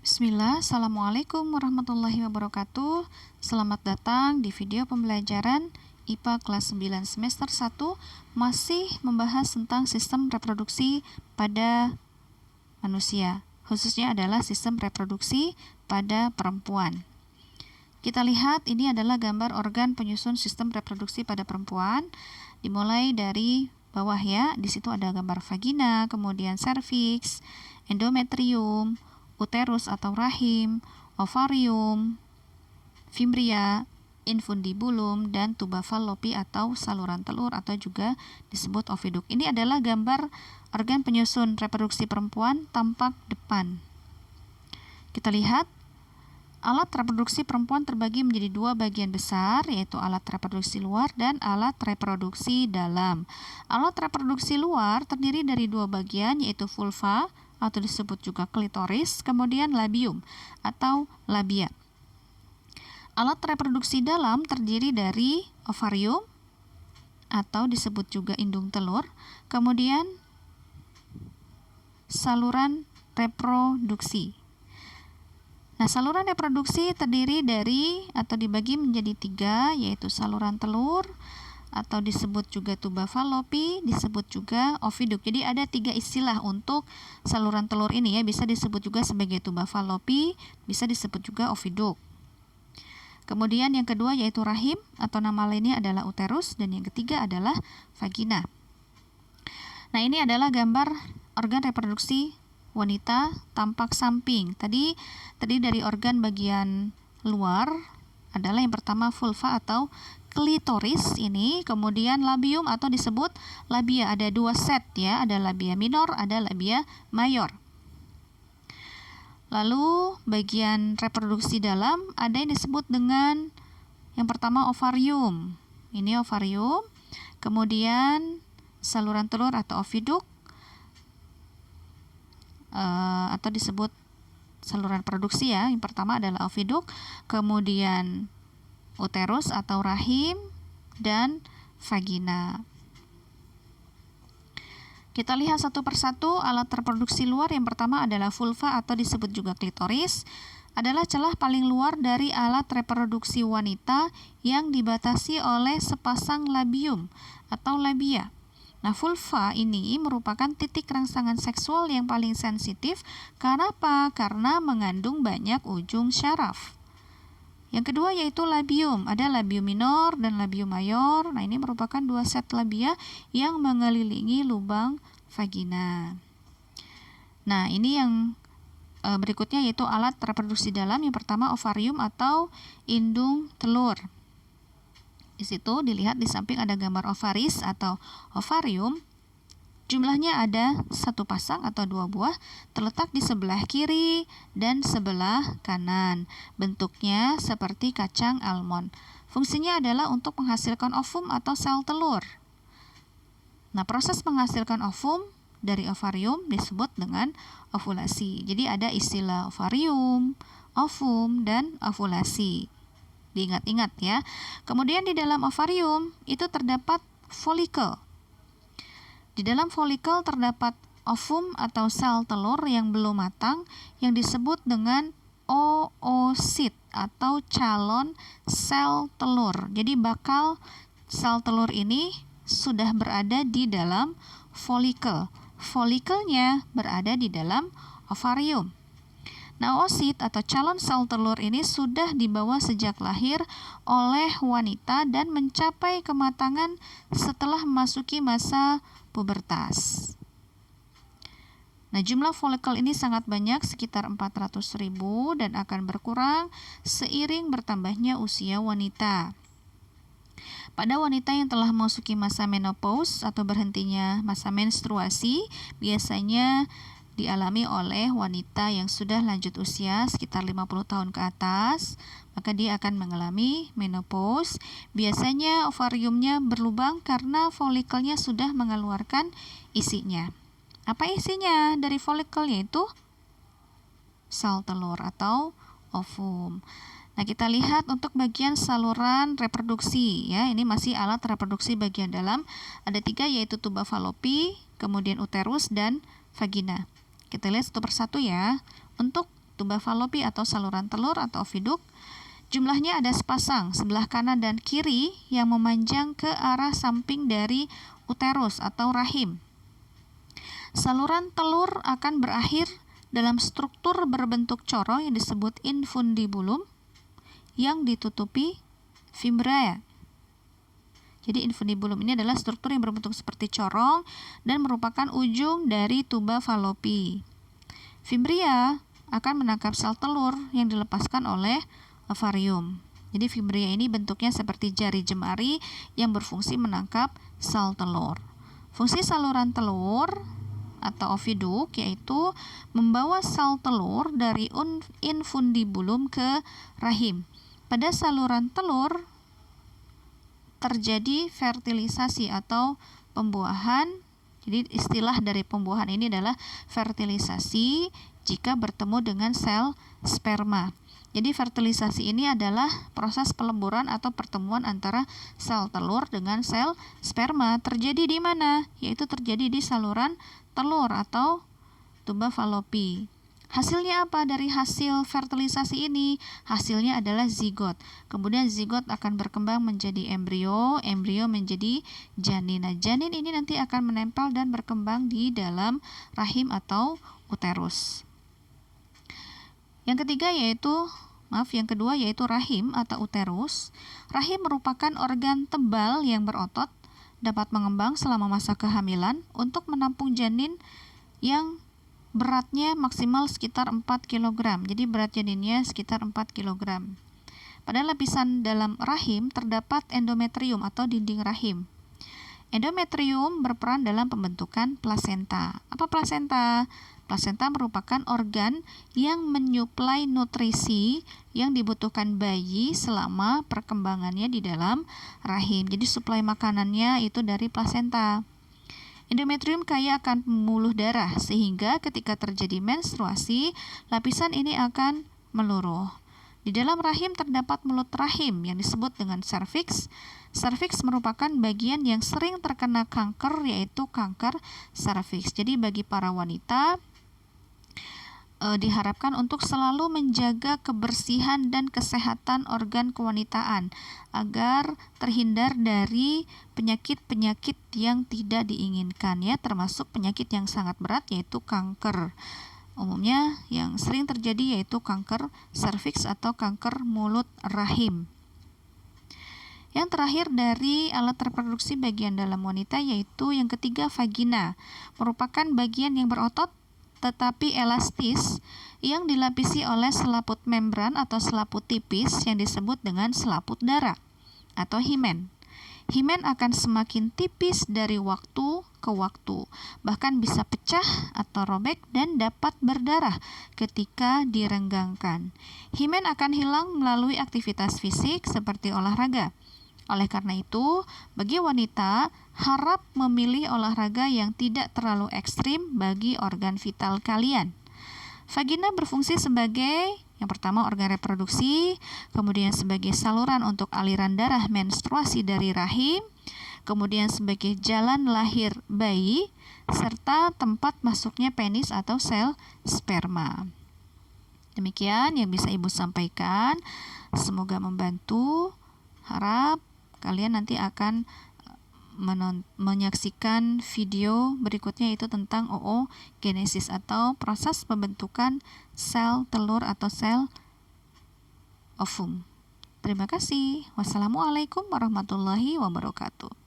Bismillah, Assalamualaikum warahmatullahi wabarakatuh. Selamat datang di video pembelajaran IPA kelas 9 semester 1, masih membahas tentang sistem reproduksi pada manusia, khususnya adalah sistem reproduksi pada perempuan. Kita lihat ini adalah gambar organ penyusun sistem reproduksi pada perempuan. Dimulai dari bawah ya, di situ ada gambar vagina, kemudian serviks, endometrium, uterus atau rahim, ovarium, fimbria, infundibulum, dan tuba fallopi atau saluran telur atau juga disebut oviduk. Ini adalah gambar organ penyusun reproduksi perempuan tampak depan. Kita lihat alat reproduksi perempuan terbagi menjadi dua bagian besar, yaitu alat reproduksi luar dan alat reproduksi dalam. Alat reproduksi luar terdiri dari dua bagian, yaitu vulva atau disebut juga klitoris, kemudian labium atau labia. Alat reproduksi dalam terdiri dari ovarium atau disebut juga indung telur, kemudian saluran reproduksi. Nah, saluran reproduksi terdiri dari atau dibagi menjadi tiga, yaitu saluran telur atau disebut juga tuba fallopi, disebut juga oviduk. Jadi ada tiga istilah untuk saluran telur ini ya, bisa disebut juga sebagai tuba fallopi, bisa disebut juga oviduk. Kemudian yang kedua yaitu rahim atau nama lainnya adalah uterus, dan yang ketiga adalah vagina. Nah, ini adalah gambar organ reproduksi wanita tampak samping. Tadi dari organ bagian luar adalah yang pertama vulva atau klitoris ini, kemudian labium atau disebut labia. Ada dua set ya, ada labia minor, ada labia mayor. Lalu bagian reproduksi dalam ada yang disebut dengan yang pertama ovarium. Ini ovarium. Kemudian saluran telur atau oviduk atau disebut saluran produksi ya. Yang pertama adalah oviduk, kemudian uterus atau rahim, dan vagina. Kita lihat satu persatu alat reproduksi luar. Yang pertama adalah vulva atau disebut juga klitoris, adalah celah paling luar dari alat reproduksi wanita yang dibatasi oleh sepasang labium atau labia. Nah, vulva ini merupakan titik rangsangan seksual yang paling sensitif. Karena apa? Karena mengandung banyak ujung syaraf. Yang kedua yaitu labium. Ada labium minor dan labium mayor. Nah, ini merupakan dua set labia yang mengelilingi lubang vagina. Nah, ini yang berikutnya yaitu alat reproduksi dalam. Yang pertama ovarium atau indung telur. Di situ dilihat di samping ada gambar ovaris atau ovarium. Jumlahnya ada satu pasang atau dua buah, terletak di sebelah kiri dan sebelah kanan. Bentuknya seperti kacang almond. Fungsinya adalah untuk menghasilkan ovum atau sel telur. Nah, proses menghasilkan ovum dari ovarium disebut dengan ovulasi. Jadi ada istilah ovarium, ovum, dan ovulasi. Diingat-ingat ya. Kemudian di dalam ovarium itu terdapat folikel. Di dalam folikel terdapat ovum atau sel telur yang belum matang yang disebut dengan oosit atau calon sel telur. Jadi bakal sel telur ini sudah berada di dalam folikel. Folikelnya berada di dalam ovarium. Nah, oosit atau calon sel telur ini sudah dibawa sejak lahir oleh wanita dan mencapai kematangan setelah memasuki masa pubertas. Nah, jumlah folikel ini sangat banyak, sekitar 400.000, dan akan berkurang seiring bertambahnya usia wanita. Pada wanita yang telah memasuki masa menopause atau berhentinya masa menstruasi, biasanya dialami oleh wanita yang sudah lanjut usia sekitar 50 tahun ke atas, maka dia akan mengalami menopause. Biasanya ovariumnya berlubang karena folikelnya sudah mengeluarkan isinya. Apa isinya dari folikel? Yaitu sel telur atau ovum. Nah, kita lihat untuk bagian saluran reproduksi ya. Ini masih alat reproduksi bagian dalam. Ada tiga, yaitu tuba fallopi, kemudian uterus, dan vagina. Kita lihat satu persatu ya. Untuk tuba falopi atau saluran telur atau oviduk. Jumlahnya ada sepasang, sebelah kanan dan kiri yang memanjang ke arah samping dari uterus atau rahim. Saluran telur akan berakhir dalam struktur berbentuk corong yang disebut infundibulum yang ditutupi fimbriae. Jadi infundibulum ini adalah struktur yang berbentuk seperti corong dan merupakan ujung dari tuba falopi. Fimbria akan menangkap sel telur yang dilepaskan oleh ovarium. Jadi fimbria ini bentuknya seperti jari jemari yang berfungsi menangkap sel telur. Fungsi saluran telur atau oviduk yaitu membawa sel telur dari infundibulum ke rahim. Pada saluran telur terjadi fertilisasi atau pembuahan. Jadi istilah dari pembuahan ini adalah fertilisasi jika bertemu dengan sel sperma. Jadi fertilisasi ini adalah proses peleburan atau pertemuan antara sel telur dengan sel sperma. Terjadi di mana? Yaitu terjadi di saluran telur atau tuba falopi. Hasilnya apa dari hasil fertilisasi ini? Hasilnya adalah zigot. Kemudian zigot akan berkembang menjadi embrio, embrio menjadi janin. Nah, janin ini nanti akan menempel dan berkembang di dalam rahim atau uterus. Yang kedua yaitu rahim atau uterus. Rahim merupakan organ tebal yang berotot, dapat mengembang selama masa kehamilan untuk menampung janin yang beratnya maksimal sekitar 4 kg. Jadi berat janinnya sekitar 4 kg. Pada lapisan dalam rahim terdapat endometrium atau dinding rahim. Endometrium berperan dalam pembentukan plasenta. Apa plasenta? Plasenta merupakan organ yang menyuplai nutrisi yang dibutuhkan bayi selama perkembangannya di dalam rahim. Jadi suplai makanannya itu dari plasenta. Endometrium kaya akan pembuluh darah sehingga ketika terjadi menstruasi, lapisan ini akan meluruh. Di dalam rahim terdapat mulut rahim yang disebut dengan serviks. Serviks merupakan bagian yang sering terkena kanker, yaitu kanker serviks. Jadi bagi para wanita diharapkan untuk selalu menjaga kebersihan dan kesehatan organ kewanitaan agar terhindar dari penyakit-penyakit yang tidak diinginkan ya, termasuk penyakit yang sangat berat yaitu kanker. Umumnya yang sering terjadi yaitu kanker serviks atau kanker mulut rahim. Yang terakhir dari alat reproduksi bagian dalam wanita yaitu yang ketiga vagina, merupakan bagian yang berotot tetapi elastis yang dilapisi oleh selaput membran atau selaput tipis yang disebut dengan selaput darah atau himen. Himen akan semakin tipis dari waktu ke waktu, bahkan bisa pecah atau robek dan dapat berdarah ketika direnggangkan. Himen akan hilang melalui aktivitas fisik seperti olahraga. Oleh karena itu, bagi wanita, harap memilih olahraga yang tidak terlalu ekstrim bagi organ vital kalian. Vagina berfungsi sebagai yang pertama organ reproduksi, kemudian sebagai saluran untuk aliran darah menstruasi dari rahim, kemudian sebagai jalan lahir bayi, serta tempat masuknya penis atau sel sperma. Demikian yang bisa Ibu sampaikan. Semoga membantu. Harap kalian nanti akan menyaksikan video berikutnya yaitu tentang oogenesis atau proses pembentukan sel telur atau sel ovum. Terima kasih. Wassalamualaikum warahmatullahi wabarakatuh.